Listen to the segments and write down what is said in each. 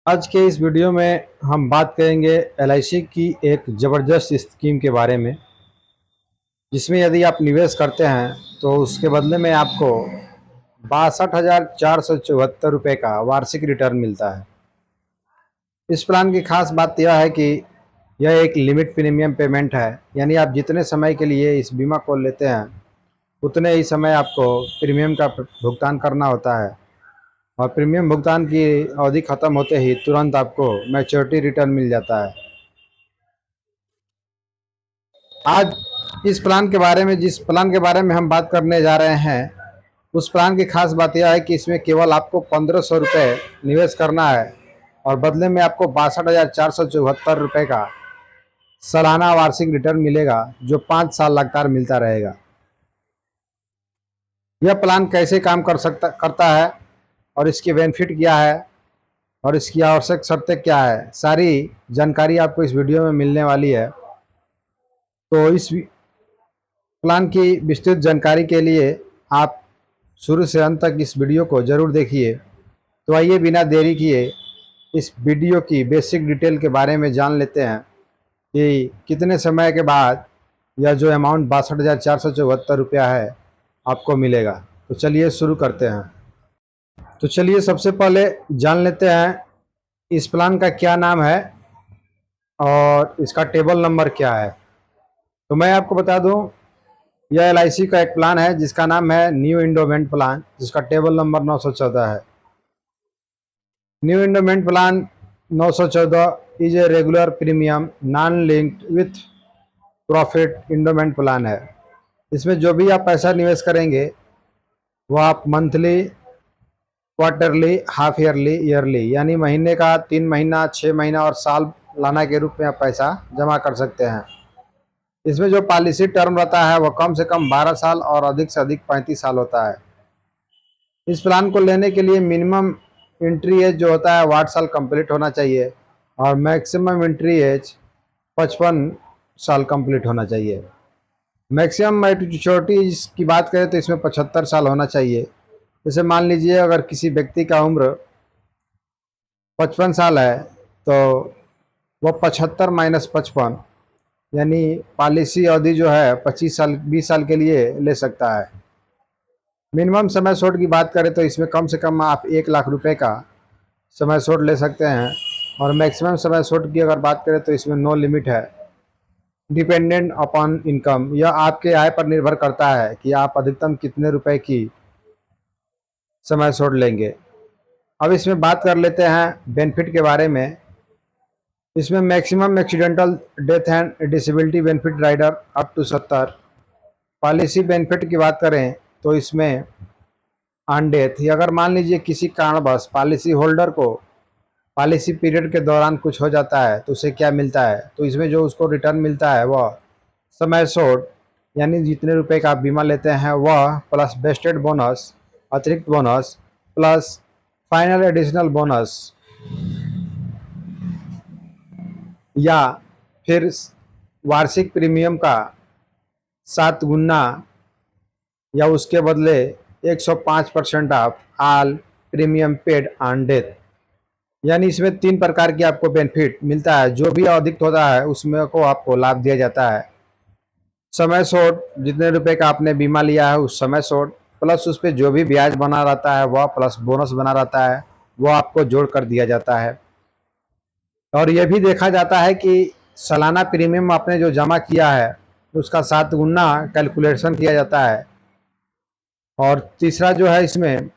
आज के इस वीडियो में हम बात करेंगे एलआईसी की एक ज़बरदस्त स्कीम के बारे में, जिसमें यदि आप निवेश करते हैं तो उसके बदले में आपको 62,474 रुपये का वार्षिक रिटर्न मिलता है। इस प्लान की खास बात यह है कि यह एक लिमिट प्रीमियम पेमेंट है, यानी आप जितने समय के लिए इस बीमा को लेते हैं उतने ही समय आपको प्रीमियम का भुगतान करना होता है, और प्रीमियम भुगतान की अवधि ख़त्म होते ही तुरंत आपको मैच्योरिटी रिटर्न मिल जाता है। आज जिस प्लान के बारे में हम बात करने जा रहे हैं, उस प्लान की खास बात यह है कि इसमें केवल आपको 1,500 रुपये निवेश करना है और बदले में आपको 62,474 रुपये का सालाना वार्षिक रिटर्न मिलेगा, जो 5 साल लगातार मिलता रहेगा। यह प्लान कैसे काम करता है और इसकी बेनिफिट क्या है और इसकी आवश्यक शर्तें क्या है, सारी जानकारी आपको इस वीडियो में मिलने वाली है। तो इस प्लान की विस्तृत जानकारी के लिए आप शुरू से अंत तक इस वीडियो को ज़रूर देखिए। तो आइए बिना देरी किए इस वीडियो की बेसिक डिटेल के बारे में जान लेते हैं कि कितने समय के बाद यह जो अमाउंट 62,474 रुपया है आपको मिलेगा। तो चलिए शुरू करते हैं। तो चलिए सबसे पहले जान लेते हैं इस प्लान का क्या नाम है और इसका टेबल नंबर क्या है। तो मैं आपको बता दूं, यह एलआईसी का एक प्लान है जिसका नाम है न्यू इंडोमेंट प्लान, जिसका टेबल नंबर 914 है। New endowment plan 914 is a regular premium non linked with profit endowment plan है। इसमें जो भी आप पैसा निवेश करेंगे वो आप monthly, quarterly, half yearly, yearly यानी महीने का, 3 महीना, 6 महीना और साल लाना के रूप में आप पैसा जमा कर सकते हैं। इसमें जो पॉलिसी टर्म रहता है वह कम से कम 12 साल और अधिक से अधिक 35 साल होता है। इस प्लान को लेने के लिए मिनिमम एंट्री एज जो होता है वो 8 साल कंप्लीट होना चाहिए और मैक्सिमम एंट्री एज 55 साल कंप्लीट होना चाहिए। मैक्सिमम मैच्योरिटी की बात करें तो इसमें 75 साल होना चाहिए। जैसे मान लीजिए अगर किसी व्यक्ति का उम्र 55 साल है तो वह 75 माइनस 55 यानी पॉलिसी अवधि जो है 25 साल 20 साल के लिए ले सकता है। मिनिमम समय शॉर्ट की बात करें तो इसमें कम से कम आप 1 लाख रुपए का समय शॉर्ट ले सकते हैं, और मैक्सिमम समय शॉर्ट की अगर बात करें तो इसमें नो लिमिट है। डिपेंडेंट अपॉन इनकम, यह आपके आय पर निर्भर करता है कि आप अधिकतम कितने रुपए की समय शॉर्ट लेंगे। अब इसमें बात कर लेते हैं बेनिफिट के बारे में। इसमें maximum accidental death and disability benefit rider up to 70। Policy benefit की बात करें तो इसमें ऑन डेथ, अगर मान लीजिए किसी कारणवश पॉलिसी होल्डर को पॉलिसी पीरियड के दौरान कुछ हो जाता है तो उसे क्या मिलता है, तो इसमें जो उसको रिटर्न मिलता है वह समय शॉर्ट यानी जितने रुपए का आप बीमा लेते हैं वह, प्लस वेस्टेड बोनस, अतिरिक्त bonus, plus final additional bonus, या फिर वार्षिक प्रीमियम का 7 गुना या उसके बदले 105% of all premium paid on death. यानी इसमें 3 प्रकार की आपको बेनिफिट मिलता है। जो भी अधिक होता है उसमें को आपको लाभ दिया जाता है। समय शॉर्ट, जितने रुपए का आपने बीमा लिया है उस समय शॉर्ट, प्लस उस पर जो भी ब्याज बना रहता है वह, प्लस बोनस बना रहता है वो आपको जोड़ कर दिया जाता है। और यह भी देखा जाता है कि सालाना प्रीमियम आपने जो जमा किया है उसका 7 गुना कैलकुलेशन किया जाता है। और तीसरा जो है इसमें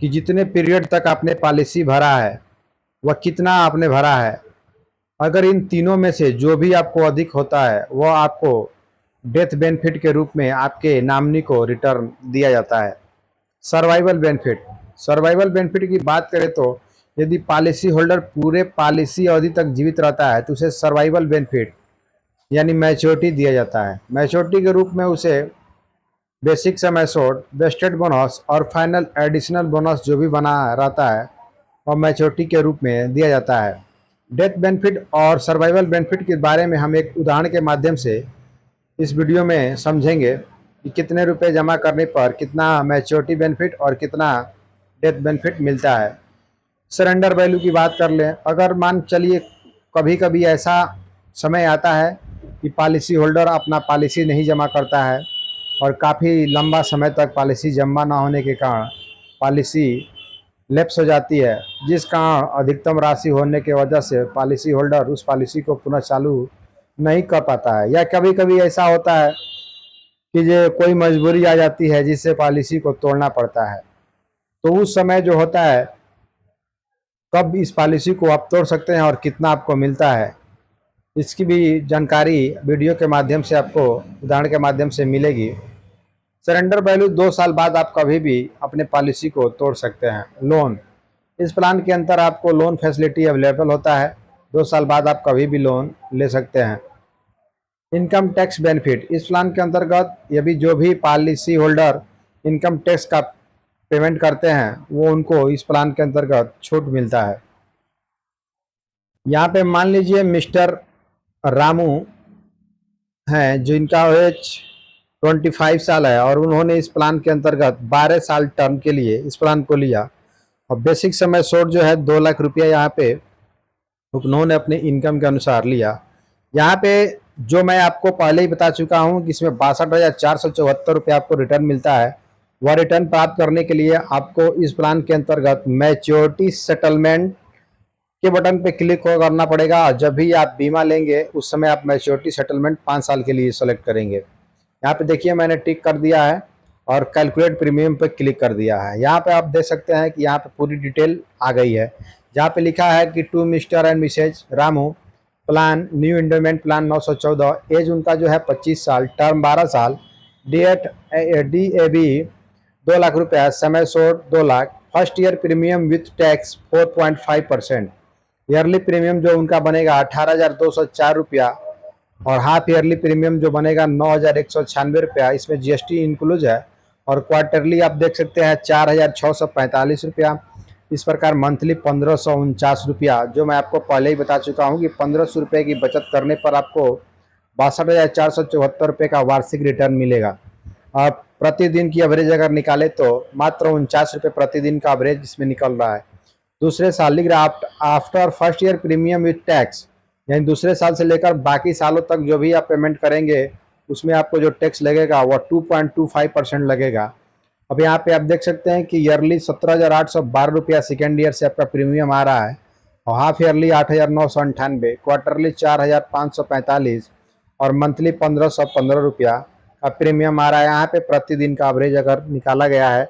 कि जितने पीरियड तक आपने पॉलिसी भरा है वह कितना आपने भरा है, अगर इन तीनों में से जो भी आपको अधिक होता है वह आपको डेथ बेनिफिट के रूप में आपके नॉमिनी को रिटर्न दिया जाता है। सर्वाइवल बेनिफिट की बात करें तो यदि पॉलिसी होल्डर पूरे पॉलिसी अवधि तक जीवित रहता है तो उसे सर्वाइवल बेनिफिट यानी मैच्योरिटी दिया जाता है। मैच्योरिटी के रूप में उसे बेसिक समय शॉर्ट, वेस्टेड बोनस और फाइनल एडिशनल बोनस जो भी बना रहता है और मैच्योरिटी के रूप में दिया जाता है। डेथ बेनिफिट और सर्वाइवल बेनिफिट के बारे में हम एक उदाहरण के माध्यम से इस वीडियो में समझेंगे कि कितने रुपए जमा करने पर कितना मैच्योरिटी बेनिफिट और कितना डेथ बेनिफिट मिलता है। सरेंडर वैल्यू की बात कर लें, अगर मान चलिए कभी कभी ऐसा समय आता है कि पॉलिसी होल्डर अपना पॉलिसी नहीं जमा करता है और काफ़ी लंबा समय तक पॉलिसी जमा ना होने के कारण पॉलिसी लैप्स हो जाती है, जिस कारण अधिकतम राशि होने की वजह से पॉलिसी होल्डर उस पॉलिसी को पुनः चालू नहीं कर पाता है, या कभी कभी ऐसा होता है कि जो कोई मजबूरी आ जाती है जिससे पॉलिसी को तोड़ना पड़ता है। तो उस समय जो होता है, कब इस पॉलिसी को आप तोड़ सकते हैं और कितना आपको मिलता है, इसकी भी जानकारी वीडियो के माध्यम से आपको उदाहरण के माध्यम से मिलेगी। सरेंडर वैल्यू 2 साल बाद आप कभी भी अपने पॉलिसी को तोड़ सकते हैं। लोन, इस प्लान के अंदर आपको लोन फैसिलिटी अवेलेबल होता है। 2 साल बाद आप कभी भी लोन ले सकते हैं। इनकम टैक्स बेनिफिट, इस प्लान के अंतर्गत यदि जो भी पॉलिसी होल्डर इनकम टैक्स का पेमेंट करते हैं वो उनको इस प्लान के अंतर्गत छूट मिलता है। यहाँ पे मान लीजिए मिस्टर रामू हैं जिनका एज 25 साल है और उन्होंने इस प्लान के अंतर्गत 12 साल टर्म के लिए इस प्लान को लिया और बेसिक समय शोट जो है 2 लाख रुपया यहाँ पे उन्होंने अपने इनकम के अनुसार लिया। यहाँ पे जो मैं आपको पहले ही बता चुका हूँ कि इसमें 62,474 रुपये आपको रिटर्न मिलता है। वह रिटर्न प्राप्त करने के लिए आपको इस प्लान के अंतर्गत मैच्योरिटी सेटलमेंट के बटन पे क्लिक करना पड़ेगा। जब भी आप बीमा लेंगे उस समय आप मैच्योरिटी सेटलमेंट 5 साल के लिए सेलेक्ट करेंगे। यहाँ पे देखिए मैंने टिक कर दिया है और कैलकुलेट प्रीमियम पे क्लिक कर दिया है। यहाँ पे आप देख सकते हैं कि यहाँ पे पूरी डिटेल आ गई है, जहाँ पे लिखा है कि to mister and Mrs Ramu, plan new endowment plan 914, as उनका जो है 25 साल, टर्म 12 साल, डेट DAB 2 लाख रुपया, sum assured 2 lakh, first year premium with tax 4.5%, yearly premium जो उनका बनेगा 18,204 रुपया और हाफ ईयरली प्रीमियम जो बनेगा 9,196 रुपया, इसमें GST इंक्लूज है। और क्वार्टरली आप देख सकते हैं 4,645 रुपया। इस प्रकार मंथली 1,549 रुपया, जो मैं आपको पहले ही बता चुका हूँ कि 1,500 रुपये की बचत करने पर आपको 62,474 रुपये का वार्षिक रिटर्न मिलेगा। आप प्रतिदिन की एवरेज अगर निकाले तो मात्र 49 रुपये प्रतिदिन का एवरेज इसमें निकल रहा है। दूसरे साल लिख रहा है after first year premium with tax, यानी दूसरे साल से लेकर बाकी सालों तक जो भी आप पेमेंट करेंगे उसमें आपको जो टैक्स लगेगा वह 2.25% लगेगा। अब यहाँ पे आप देख सकते हैं कि ईयरली 17,812 रुपया सेकेंड ईयर से आपका प्रीमियम आ रहा है और हाफ ईयरली 8,998, क्वार्टरली 4,545 और मंथली 1,515 रुपया का प्रीमियम आ रहा है। यहाँ पे प्रतिदिन का एवरेज अगर निकाला गया है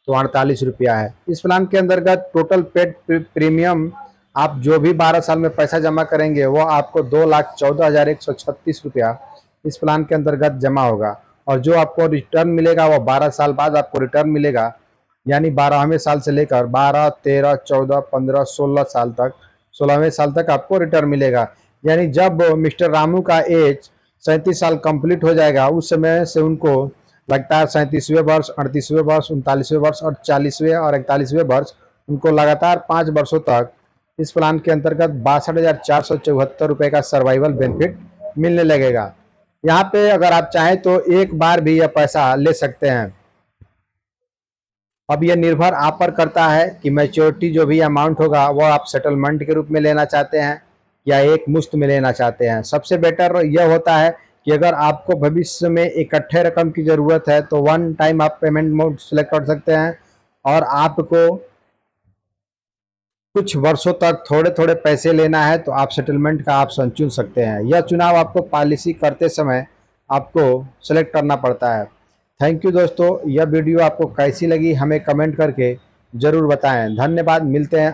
तो 48 रुपया है। इस प्लान के अंतर्गत टोटल पेड प्रीमियम आप जो भी 12 साल में पैसा जमा करेंगे वो आपको 2,14,136 रुपया इस प्लान के अंतर्गत जमा होगा और जो आपको रिटर्न मिलेगा वो 12 साल बाद आपको रिटर्न मिलेगा, यानी 12वें साल से लेकर 12, 13, 14, 15, 16 साल तक, 16वें साल तक आपको रिटर्न मिलेगा। यानी जब मिस्टर रामू का एज 37 साल कंप्लीट हो जाएगा उस समय से उनको लगातार 37वें वर्ष, 38वें वर्ष, 39वें वर्ष और 40वें और 41वें वर्ष उनको लगातार 5 वर्षों तक इस प्लान के अंतर्गत 62,474 रुपये का सर्वाइवल बेनिफिट मिलने लगेगा। यहाँ पे अगर आप चाहें तो एक बार भी यह पैसा ले सकते हैं। अब यह निर्भर आप पर करता है कि मैच्योरिटी जो भी अमाउंट होगा वो आप सेटलमेंट के रूप में लेना चाहते हैं या एक मुश्त में लेना चाहते हैं। सबसे बेटर यह होता है कि अगर आपको भविष्य में इकट्ठे रकम की ज़रूरत है तो वन टाइम आप पेमेंट मोड सेलेक्ट कर सकते हैं और आपको कुछ वर्षों तक थोड़े थोड़े पैसे लेना है तो आप सेटलमेंट का ऑप्शन चुन सकते हैं। यह चुनाव आपको पॉलिसी करते समय आपको सेलेक्ट करना पड़ता है। थैंक यू दोस्तों, यह वीडियो आपको कैसी लगी हमें कमेंट करके ज़रूर बताएं। धन्यवाद, मिलते हैं